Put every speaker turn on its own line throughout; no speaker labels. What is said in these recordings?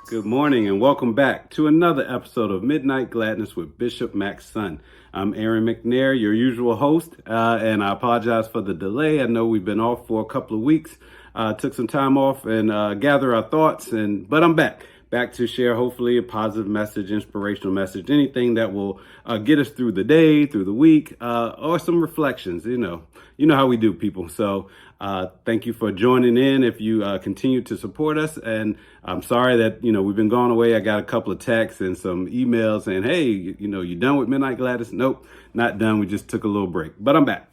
Good morning and welcome back to another episode of Midnight Gladness with Bishop Max Son. I'm Aaron McNair, your usual host, and I apologize for the delay. I know we've been off for a couple of weeks, took some time off and gather our thoughts, but I'm back to share hopefully a positive message, inspirational message, anything that will get us through the day, through the week, or some reflections. You know how we do, people. So thank you for joining in. If you continue to support us, and I'm sorry that we've been gone away. I got a couple of texts and some emails saying, "Hey, you done with Midnight Gladness?" Nope, not done. We just took a little break, but I'm back.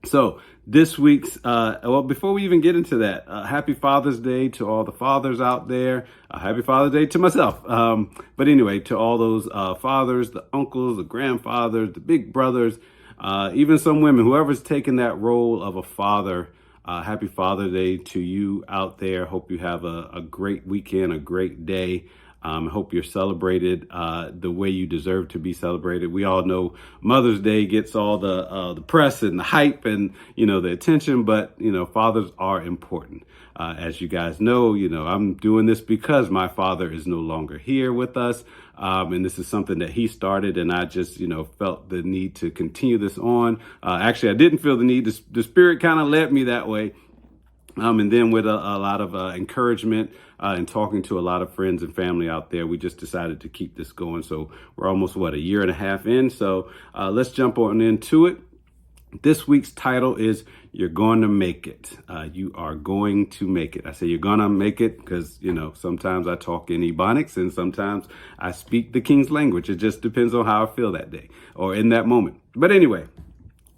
So this week's, before we even get into that, happy Father's Day to all the fathers out there. Happy Father's Day to myself. But anyway, to all those fathers, the uncles, the grandfathers, the big brothers, even some women, whoever's taking that role of a father, happy Father's Day to you out there. Hope you have a great weekend, a great day. Hope you're celebrated the way you deserve to be celebrated. We all know Mother's Day gets all the press and the hype and the attention, but fathers are important. As you guys know, I'm doing this because my father is no longer here with us, and this is something that he started, and I just felt the need to continue this on. Actually, I didn't feel the need. The Spirit kind of led me that way. And then with a lot of encouragement and talking to a lot of friends and family out there, we just decided to keep this going. So we're almost, a year and a half in. So let's jump on into it. This week's title is You're Going to Make It. You are going to make it. I say you're going to make it because, sometimes I talk in Ebonics and sometimes I speak the King's language. It just depends on how I feel that day or in that moment. But anyway,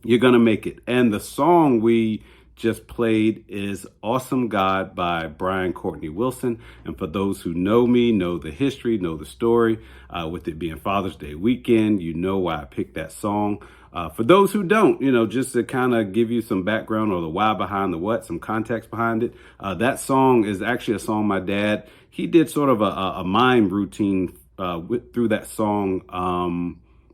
you're going to make it. And the song we just played is Awesome God by Brian Courtney Wilson. And for those who know me, know the history, know the story, with it being Father's Day weekend, you know why I picked that song. For those who don't, just to kind of give you some background or the why behind the what, some context behind it. That song is actually a song my dad, he did sort of a mime routine through that song.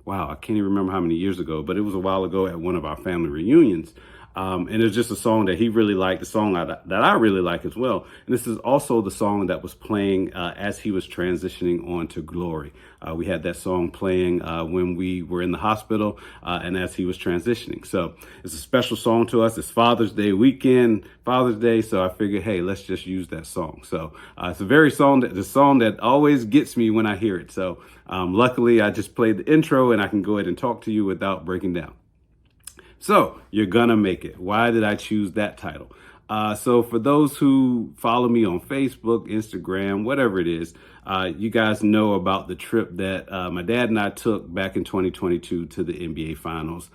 Wow, I can't even remember how many years ago, but it was a while ago at one of our family reunions. And it's just a song that he really liked, the song that I really like as well. And this is also the song that was playing as he was transitioning on to glory. We had that song playing when we were in the hospital and as he was transitioning. So it's a special song to us. It's Father's Day weekend, Father's Day. So I figured, hey, let's just use that song. So it's the song that always gets me when I hear it. So luckily, I just played the intro and I can go ahead and talk to you without breaking down. So you're gonna make it. Why did I choose that title? So for those who follow me on Facebook, Instagram, whatever it is, you guys know about the trip that my dad and I took back in 2022 to the NBA Finals.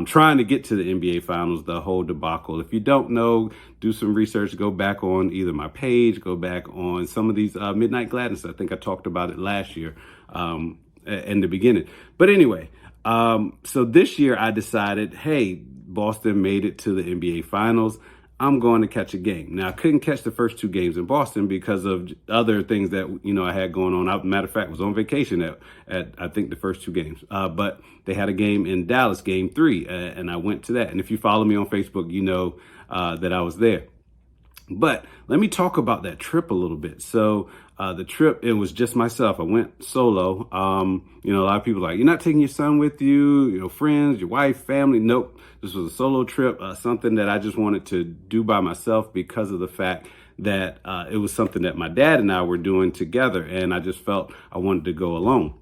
Trying to get to the NBA Finals, the whole debacle. If you don't know, do some research, go back on either my page, go back on some of these Midnight Gladness. I think I talked about it last year in the beginning. But anyway, so this year I decided, hey, Boston made it to the NBA Finals. I'm going to catch a game. Now, I couldn't catch the first two games in Boston because of other things that, I had going on. Matter of fact, I was on vacation at I think, the first two games. But they had a game in Dallas, game 3, and I went to that. And if you follow me on Facebook, you know that I was there. But let me talk about that trip a little bit. So the trip, it was just myself. I went solo. A lot of people are like, you're not taking your son with you, friends, your wife, family. Nope. This was a solo trip, something that I just wanted to do by myself because of the fact that it was something that my dad and I were doing together. And I just felt I wanted to go alone.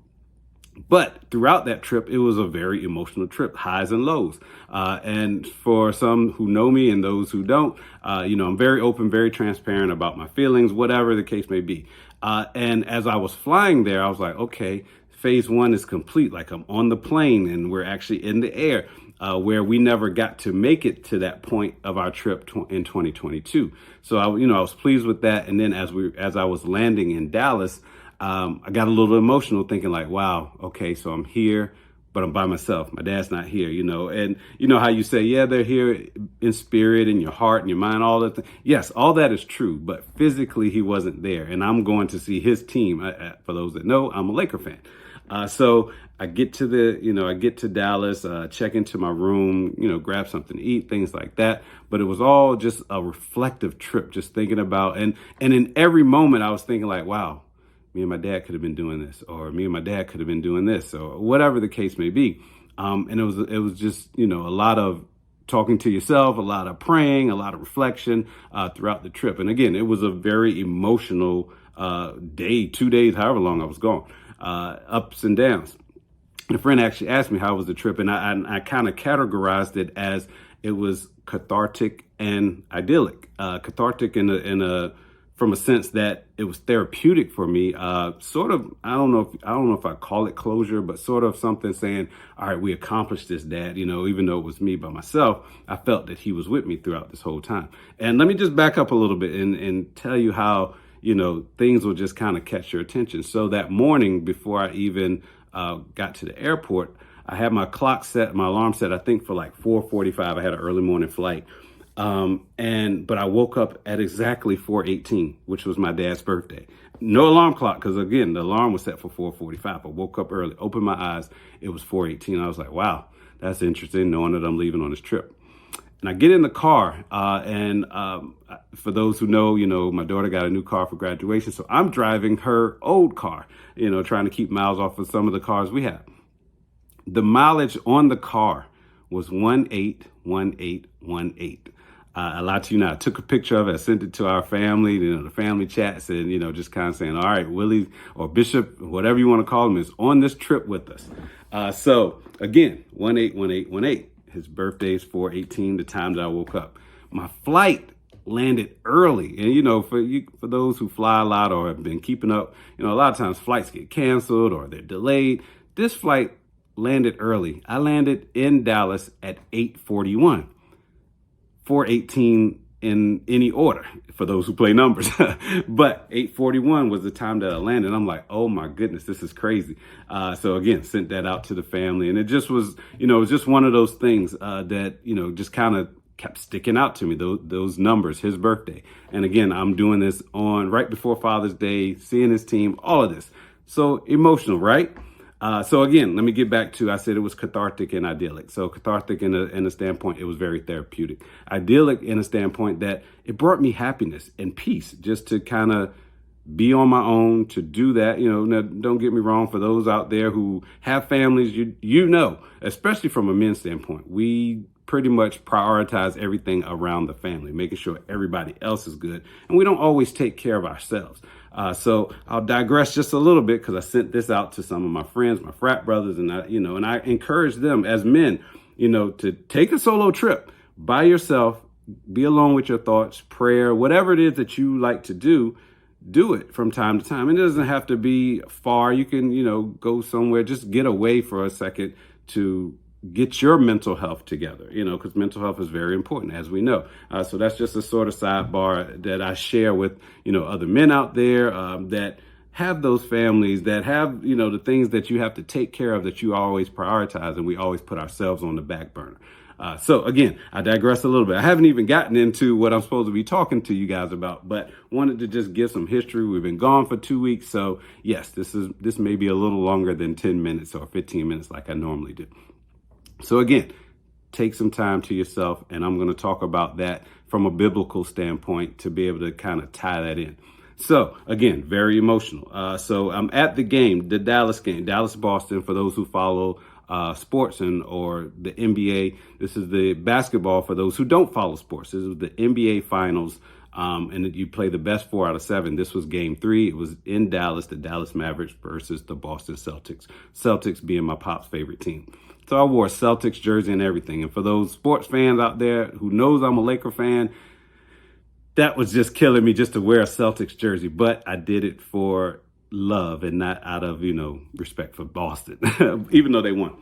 But throughout that trip, it was a very emotional trip, highs and lows. And for some who know me and those who don't, I'm very open, very transparent about my feelings, whatever the case may be. And as I was flying there, I was like, okay, phase 1 is complete. Like I'm on the plane and we're actually in the air, where we never got to make it to that point of our trip in 2022. So I was pleased with that. And then as I was landing in Dallas, I got a little emotional thinking like, wow, okay, so I'm here, but I'm by myself. My dad's not here, and how you say, yeah, they're here in spirit, in your heart, in your mind, all that. Yes, all that is true, but physically he wasn't there. And I'm going to see his team. For those that know, I'm a Laker fan. So I get to Dallas, check into my room, grab something to eat, things like that. But it was all just a reflective trip, just thinking about, and in every moment I was thinking like, wow, me and my dad could have been doing this, or me and my dad could have been doing this, or whatever the case may be. And it was just, a lot of talking to yourself, a lot of praying, a lot of reflection throughout the trip. And again, it was a very emotional day, 2 days, however long I was gone, ups and downs. And a friend actually asked me how was the trip, and I kind of categorized it as it was cathartic and idyllic. Cathartic in a from a sense that it was therapeutic for me. Sort of, I don't know if I call it closure, but sort of something saying, all right, we accomplished this, Dad. Even though it was me by myself, I felt that he was with me throughout this whole time. And let me just back up a little bit and tell you how, things will just kind of catch your attention. So that morning before I even got to the airport, I had my alarm set, I think for like 4:45. I had an early morning flight. But I woke up at exactly 4:18, which was my dad's birthday. No alarm clock, because again, the alarm was set for 4:45. I woke up early, opened my eyes. It was 4:18. I was like, wow, that's interesting, knowing that I'm leaving on this trip. And I get in the car, and for those who know, my daughter got a new car for graduation. So I'm driving her old car, trying to keep miles off of some of the cars we have. The mileage on the car was 181818. I lied to you now. I took a picture of it. I sent it to our family, the family chats, and, just kind of saying, all right, Willie or Bishop, whatever you want to call him, is on this trip with us. So again, 181818. His birthday is 4:18, the time that I woke up. My flight landed early. And, for those who fly a lot or have been keeping up, a lot of times flights get canceled or they're delayed. This flight landed early. I landed in Dallas at 8:41. 4:18 in any order for those who play numbers. But 8:41 was the time that I landed. I'm like, oh my goodness, this is crazy. So again, sent that out to the family. And it just was, it was just one of those things that, just kind of kept sticking out to me, those numbers, his birthday. And again, I'm doing this on right before Father's Day, seeing his team, all of this. So emotional, right? So again, let me get back to, I said it was cathartic and idyllic. So cathartic in a standpoint, it was very therapeutic. Idyllic in a standpoint that it brought me happiness and peace just to kind of be on my own, to do that. Now, don't get me wrong, for those out there who have families, especially from a men's standpoint, we pretty much prioritize everything around the family, making sure everybody else is good. And we don't always take care of ourselves. So I'll digress just a little bit because I sent this out to some of my friends, my frat brothers, and I encourage them as men, to take a solo trip by yourself, be alone with your thoughts, prayer, whatever it is that you like to do it from time to time. It doesn't have to be far. You can, go somewhere, just get away for a second to get your mental health together, because mental health is very important, as we know. So that's just a sort of sidebar that I share with, other men out there that have those families, that have, the things that you have to take care of that you always prioritize, and we always put ourselves on the back burner. So again, I digress a little bit. I haven't even gotten into what I'm supposed to be talking to you guys about, but wanted to just give some history. We've been gone for 2 weeks. So yes, this may be a little longer than 10 minutes or 15 minutes like I normally do. So again, take some time to yourself, and I'm going to talk about that from a biblical standpoint to be able to kind of tie that in. So again, very emotional. So I'm at the game, the Dallas game, Dallas-Boston, for those who follow sports or the NBA. This is the basketball for those who don't follow sports. This is the NBA Finals, and you play the best 4 out of 7. This was game 3. It was in Dallas, the Dallas Mavericks versus the Boston Celtics. Celtics being my pop's favorite team. So I wore a Celtics jersey and everything. And for those sports fans out there who knows I'm a Laker fan, that was just killing me just to wear a Celtics jersey. But I did it for love and not out of, respect for Boston, even though they won.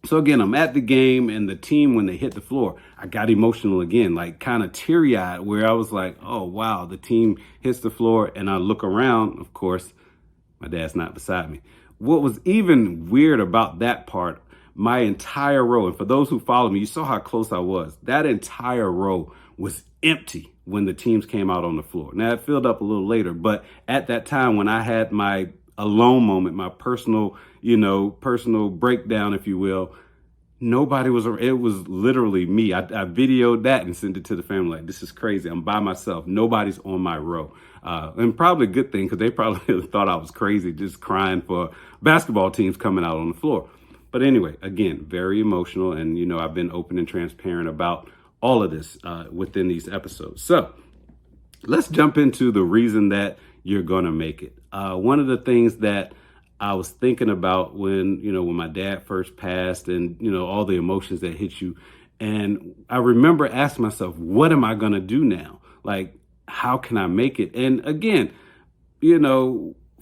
So again, I'm at the game, and the team, when they hit the floor, I got emotional again, like kind of teary-eyed, where I was like, oh, wow, the team hits the floor, and I look around. Of course, my dad's not beside me. What was even weird about that part, my entire row, and for those who follow me, you saw how close I was. That entire row was empty when the teams came out on the floor. Now, it filled up a little later, but at that time when I had my alone moment, my personal breakdown, if you will, nobody was, it was literally me. I videoed that and sent it to the family. Like, this is crazy. I'm by myself. Nobody's on my row. And probably a good thing because they probably thought I was crazy just crying for basketball teams coming out on the floor. But anyway, again, very emotional. And, I've been open and transparent about all of this within these episodes. So let's jump into the reason that you're going to make it. One of the things that I was thinking about when my dad first passed and, all the emotions that hit you. And I remember asking myself, what am I going to do now? Like, how can I make it? And again,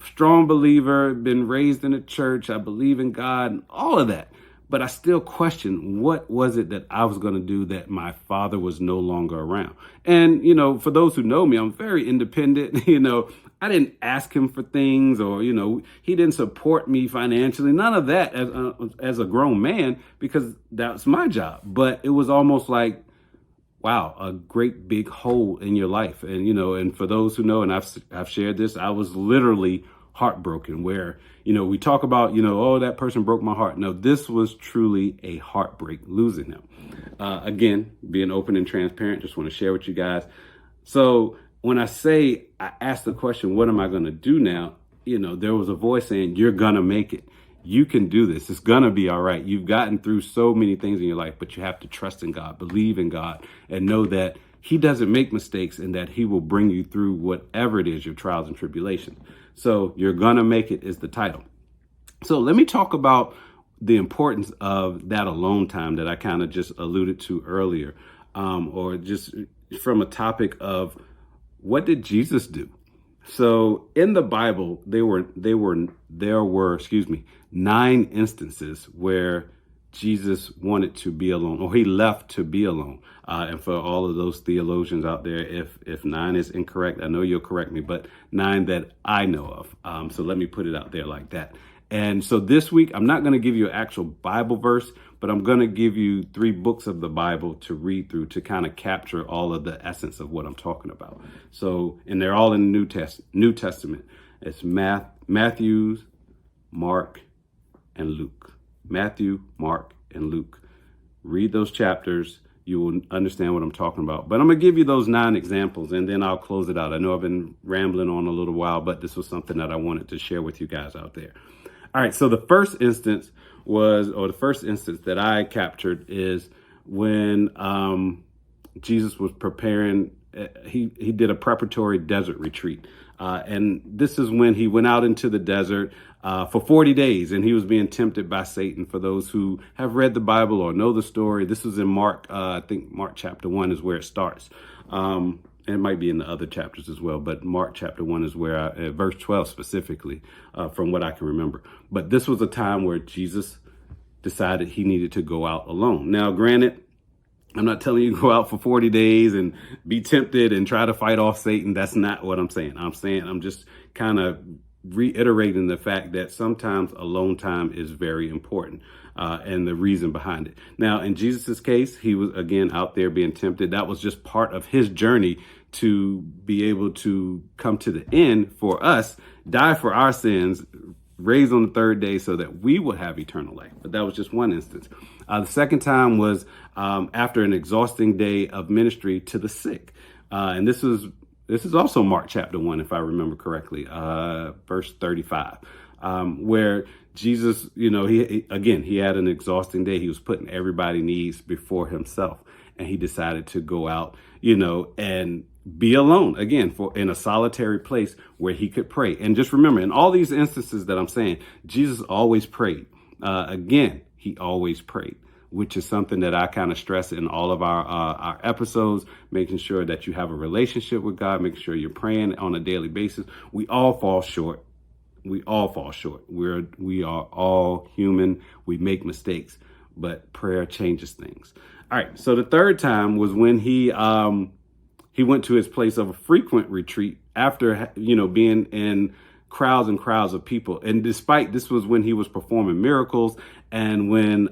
strong believer, been raised in a church. I believe in God and all of that. But I still question, what was it that I was going to do that my father was no longer around? And, for those who know me, I'm very independent. I didn't ask him for things or, he didn't support me financially. None of that as a grown man, because that's my job. But it was almost like, wow, a great big hole in your life. And, and for those who know, and I've shared this, I was literally heartbroken where, we talk about, oh, that person broke my heart. No, this was truly a heartbreak, losing him. Again, being open and transparent, just want to share with you guys. So when I asked the question, what am I going to do now? There was a voice saying, you're going to make it. You can do this. It's going to be all right. You've gotten through so many things in your life, but you have to trust in God, believe in God, and know that he doesn't make mistakes and that he will bring you through whatever it is, your trials and tribulations. So you're going to make it is the title. So let me talk about the importance of that alone time that I kind of just alluded to earlier, or just from a topic of what did Jesus do? So in the Bible, there were 9 instances where Jesus wanted to be alone, or he left to be alone. And for all of those theologians out there, if 9 is incorrect, I know you'll correct me, but 9 that I know of. So let me put it out there like that. And so this week, I'm not going to give you an actual Bible verse, but I'm going to give you 3 books of the Bible to read through to kind of capture all of the essence of what I'm talking about. So, and they're all in the New Testament. It's Matthew, Mark, and Luke. Matthew, Mark, and Luke. Read those chapters. You will understand what I'm talking about. But I'm going to give you those 9 examples, and then I'll close it out. I know I've been rambling on a little while, but this was something that I wanted to share with you guys out there. All right, so the first instance that I captured is when Jesus was preparing. He did a preparatory desert retreat. And this is when he went out into the desert for 40 days, and he was being tempted by Satan. For those who have read the Bible or know the story, this was in Mark. I think Mark chapter 1 is where it starts. And it might be in the other chapters as well, but Mark chapter 1 is where verse 12 specifically, from what I can remember. But this was a time where Jesus decided he needed to go out alone. Now, granted, I'm not telling you to go out for 40 days and be tempted and try to fight off Satan. That's not what I'm saying. I'm just kind of reiterating the fact that sometimes alone time is very important, and the reason behind it. Now, in Jesus's case, he was again out there being tempted. That was just part of his journey to be able to come to the end for us, die for our sins, raised on the 3rd day so that we will have eternal life. But that was just one instance. The second time was after an exhausting day of ministry to the sick. And this is also Mark chapter 1, if I remember correctly, verse 35, where Jesus, he had an exhausting day. He was putting everybody's needs before himself, and he decided to go out, and be alone again in a solitary place where he could pray. And just remember, in all these instances that I'm saying, Jesus always prayed. He always prayed, which is something that I kind of stress in all of our episodes, making sure that you have a relationship with God, making sure you're praying on a daily basis. We all fall short. We are all human. We make mistakes, but prayer changes things. All right. So the third time was when he went to his place of a frequent retreat after, being in crowds and crowds of people. And despite this was when he was performing miracles, and when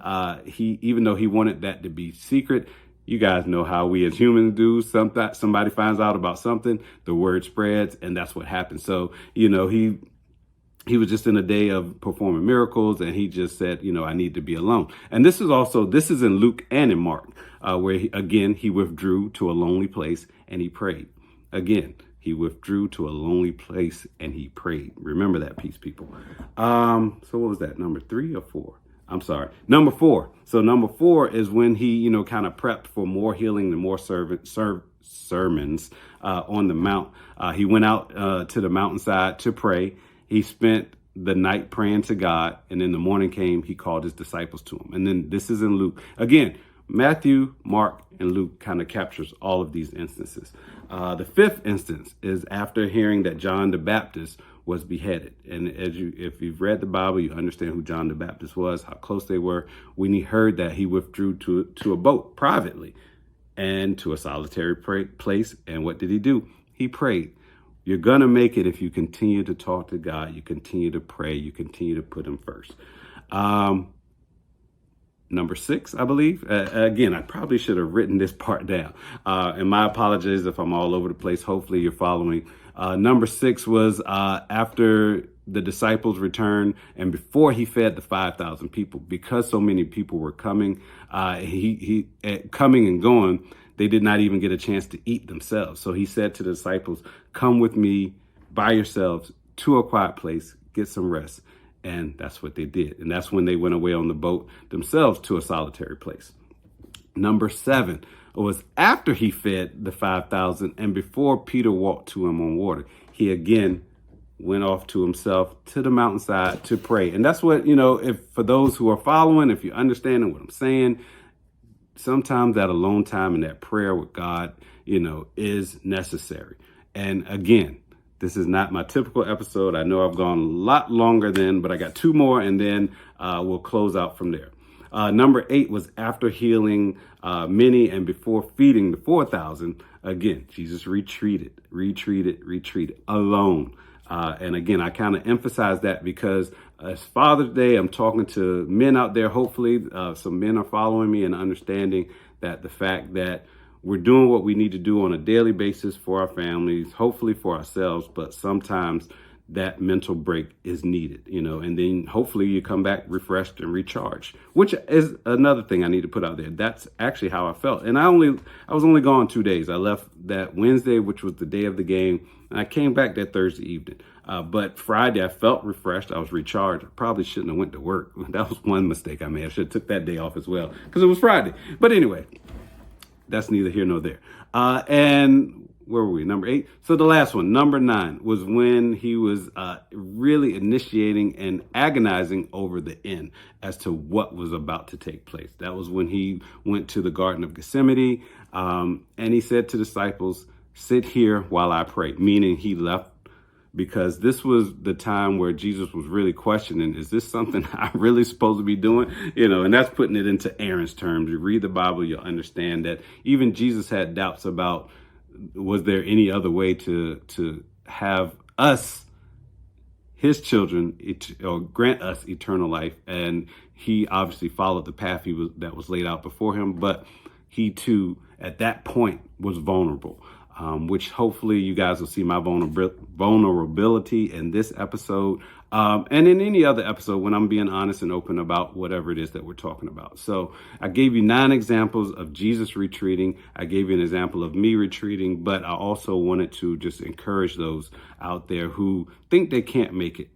even though he wanted that to be secret, you guys know how we as humans do. Somebody finds out about something, the word spreads, and that's what happens. So, he was just in a day of performing miracles, and he just said, I need to be alone. And this is in Luke and in Mark, where he withdrew to a lonely place and he prayed. Again, He withdrew to a lonely place and he prayed. Remember that piece, people. So what was that? Number 3 or 4? I'm sorry. Number 4. So number 4 is when he, kind of prepped for more healing and more sermons on the mount. He went out to the mountainside to pray. He spent the night praying to God, and then the morning came, he called his disciples to him. And then this is in Luke. Again, Matthew, Mark, and Luke kind of captures all of these instances. The 5th instance is after hearing that John the Baptist was beheaded. And if you've read the Bible, you understand who John the Baptist was, how close they were. When he heard that, he withdrew to a boat privately and to a solitary place. And what did he do? He prayed. You're going to make it if you continue to talk to God, you continue to pray, you continue to put him first. Number 6, I believe. Again, I probably should have written this part down. And my apologies if I'm all over the place. Hopefully you're following. Number 6 was after the disciples returned and before he fed the 5,000 people, because so many people were coming, coming and going, they did not even get a chance to eat themselves. So he said to the disciples, come with me by yourselves to a quiet place, get some rest. And that's what they did. And that's when they went away on the boat themselves to a solitary place. Number 7 was after he fed the 5,000 and before Peter walked to him on water, he again went off to himself to the mountainside to pray. And that's what, if for those who are following, if you're understanding what I'm saying, sometimes that alone time and that prayer with God, is necessary. And again, this is not my typical episode. I know I've gone a lot longer but I got 2 more and then we'll close out from there. Number 8 was after healing many and before feeding the 4,000. Again, Jesus retreated alone. And again, I kind of emphasize that because it's Father's Day. I'm talking to men out there. Hopefully some men are following me and understanding that the fact that we're doing what we need to do on a daily basis for our families, hopefully for ourselves, but sometimes that mental break is needed, and then hopefully you come back refreshed and recharged, which is another thing I need to put out there. That's actually how I felt. And I was only gone 2 days. I left that Wednesday, which was the day of the game, and I came back that Thursday evening. But Friday, I felt refreshed. I was recharged. I probably shouldn't have went to work. That was one mistake I made. I should have took that day off as well because it was Friday. But anyway, that's neither here nor there. And where were we? Number 8. So the last one, number 9, was when he was really initiating and agonizing over the end as to what was about to take place. That was when he went to the Garden of Gethsemane and he said to the disciples, sit here while I pray, meaning he left because this was the time where Jesus was really questioning, is this something I'm really supposed to be doing? And that's putting it into Aaron's terms. You read the Bible, you'll understand that even Jesus had doubts about, was there any other way to have us, his children, or grant us eternal life? And he obviously followed the path that was laid out before him, but he too, at that point, was vulnerable. Which hopefully you guys will see my vulnerability in this episode and in any other episode when I'm being honest and open about whatever it is that we're talking about. So I gave you 9 examples of Jesus retreating. I gave you an example of me retreating, but I also wanted to just encourage those out there who think they can't make it.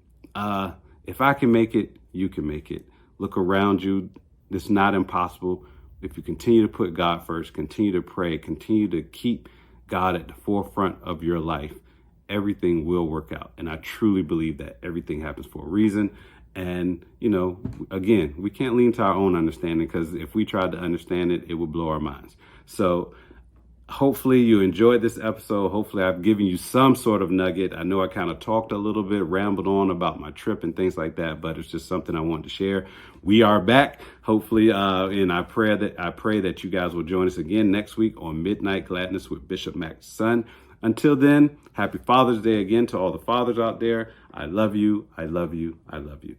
If I can make it, you can make it. Look around you. It's not impossible. If you continue to put God first, continue to pray, continue to keep God at the forefront of your life, everything will work out. And I truly believe that everything happens for a reason. And, again, we can't lean to our own understanding because if we tried to understand it, it would blow our minds. So hopefully you enjoyed this episode. Hopefully I've given you some sort of nugget. I know I kind of talked a little bit, rambled on about my trip and things like that, but it's just something I wanted to share. We are back, hopefully, and I pray that you guys will join us again next week on Midnight Gladness with Bishop Max Son. Until then, happy Father's Day again to all the fathers out there. I love you. I love you. I love you.